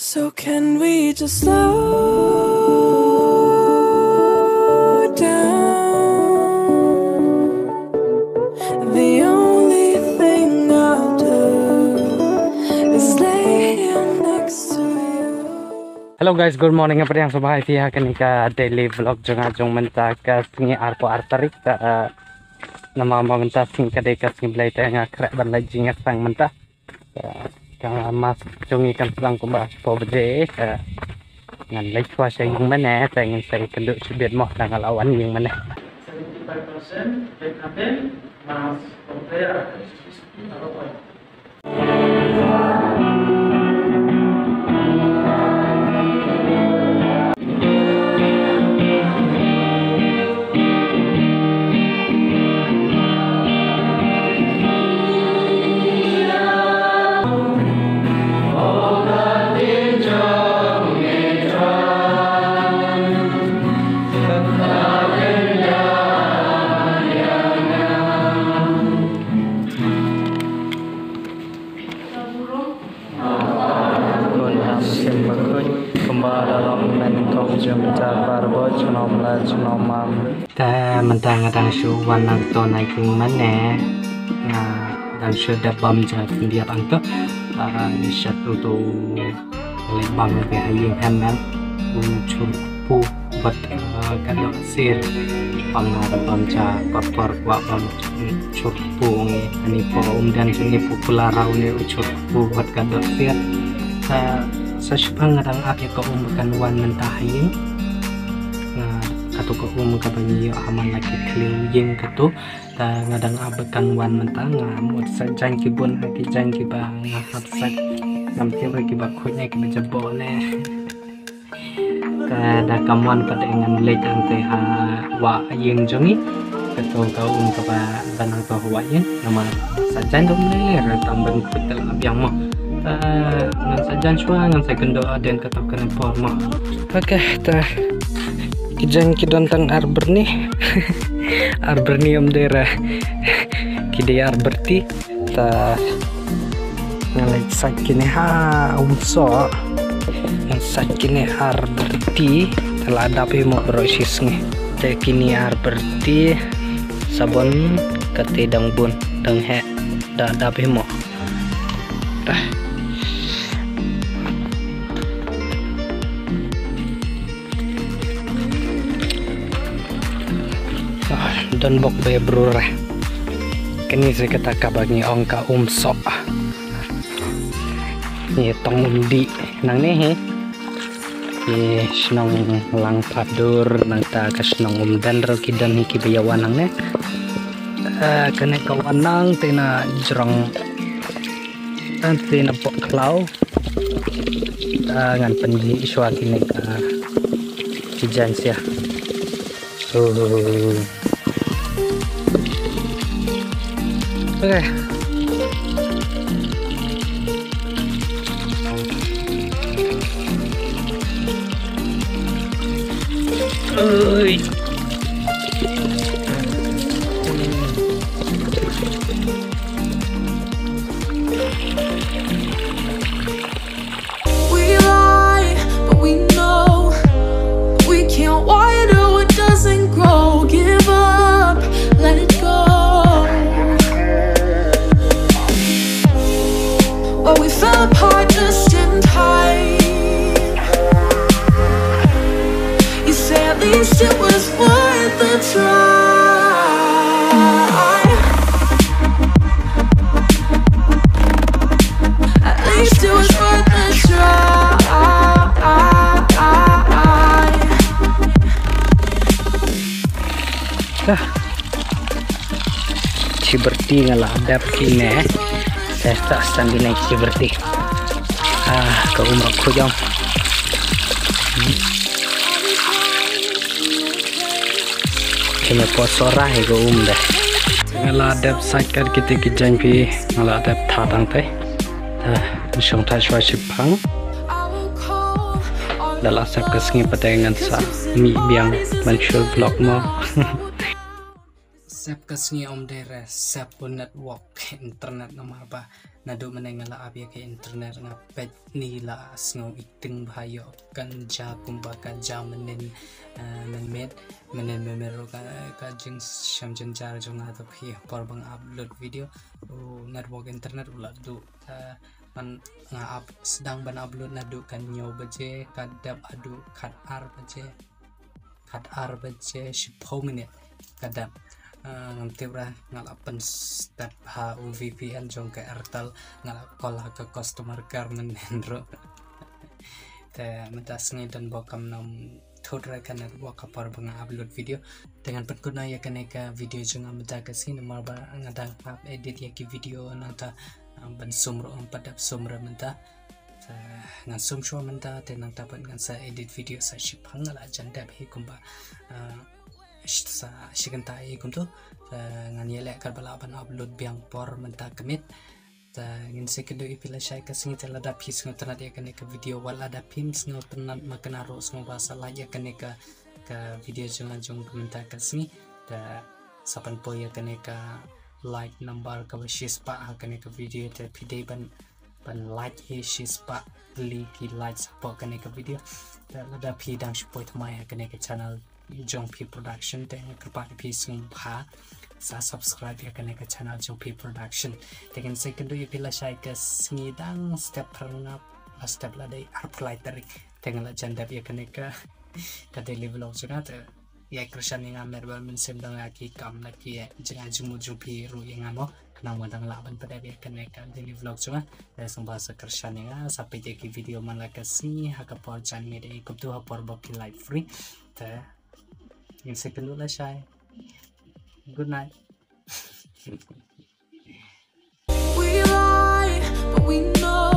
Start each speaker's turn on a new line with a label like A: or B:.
A: So can we just slow down? The only thing I'll do is lay here next to you.
B: Hello guys, good morning. Apa yang subahay tiha kanika daily vlog jonga jong menta ka singi arko artarik ta nama menta sing kadai ka sing blai ta nga krek ban lai jinga sang menta ka mas jongi kan sedang ko ba po bje ngan lai chwa sai yung mana ta ngin sai kenduk subiet mo dang lawan yung mana 75% vitamin mas opera ta mentang adang shu wan nang to nai king mane dan shu da bam ja dia angka ni satu tu le bam ke hayeng han nan chur pu bat kado sir bam na bam ja papar wa bam chur pu ngi ani po dan sini popular rau ne chur pu bat kado sir sa shpang adang ake ko kan wan mentah hayeng katu ko ka banyi aman lagi kliu yeng katu ta ngadang abekan wan mentang ngamut sa jang kibun ki jang ki ba ngahap sak ngam tiwa ki ba khonya ki jabone ka da kamwan ka dengan late ante ha wa yeng jongi katu ka ka ba banang to wa yeng nama sa jang dom le ra tambang putel abyang mo ta ngan sa jang shwa ngan sa kendo aden katu kan por mo oke ta kijang kidontang arbor nih arbor nih om daerah kide arbor ti ta ngalai sakine ha umso yang sakine arbor ti telah dapat mau proses nih te kini arbor ti sabon kate dang bun dang he da dapat mau tah dan bok be brura kini saya kata kabagi ongka umso ni tong undi nang ne he ye snong lang padur nang ta ka snong dan ro kidan hiki bayawan nang ne kene kawanang tena jrong tan tena pok klau ngan penji iswa kini ka kijan sia okay.
A: We lie, but we know we can't water what doesn't grow. Give up, let it go. Well, we fell apart just in time. You say at least it was worth a try. At least it was worth a try.
B: Ciberti ngaladap kine saya tak sambil naik ciberti ke umur kujang kene posora he go deh ngaladap sakar kita kijang pi ngaladap tatang teh song ta shwa sipang dalam sab kesengi patengan sa mi biang manchur vlog mo sab kesengi om dere sab network internet nomor ba nado menengala abia ke internet ngapet nila asngo iting bahayo kan ja kumba ka ja menen memero ka jing shamjen jar jong ato phi por bang upload video network internet ulah du man nga sedang ban upload nado kan nyo baje kadap adu kat ar baje 10 minit kadap ngantibra ngalapan step ha VPN jong ke Airtel ngalakola ke customer care menendro te mentas dan bokam nom thodra kan boka par bang upload video dengan pengguna ya kaneka video jong amta kasi nomor ba ngadang edit ya ki video nanta ban sumro padap sumra menta ngan sumsho menta te nang tapat ngan sa edit video sa shipang ala jandap hi kumba sa shikanta ai kumto ngan yele kar balaban upload biang por menta kemit ngin sekedo ipila shay kasing tela da pis ngotanat ya kaneka video wala da pims ngotanat makanaro smo basa laja kaneka ka video jong menta kasing da sapan po ya kaneka like number ka shispa kaneka video te pide ban like shispa li like support kaneka video da pi dang support mai kaneka channel Jong P Production dengan kepada pisung bah sa subscribe ya kaneka channel Jong P Production dengan second do ipila shay ke singidang step perangap step la dai apply tari dengan la jandap ya kaneka ka daily vlog juga te ya kersan yang amer bal mensem dang aki kam lagi ya jangan jumu Jong P ru yang amo kenang wadang laban pada ya kaneka daily vlog juga dan bahasa kersan yang sampai jadi video man la kasi hakapor chan media ikut tu hapor boki live free te yung second ulah shy. Good night.
A: We lie, but we know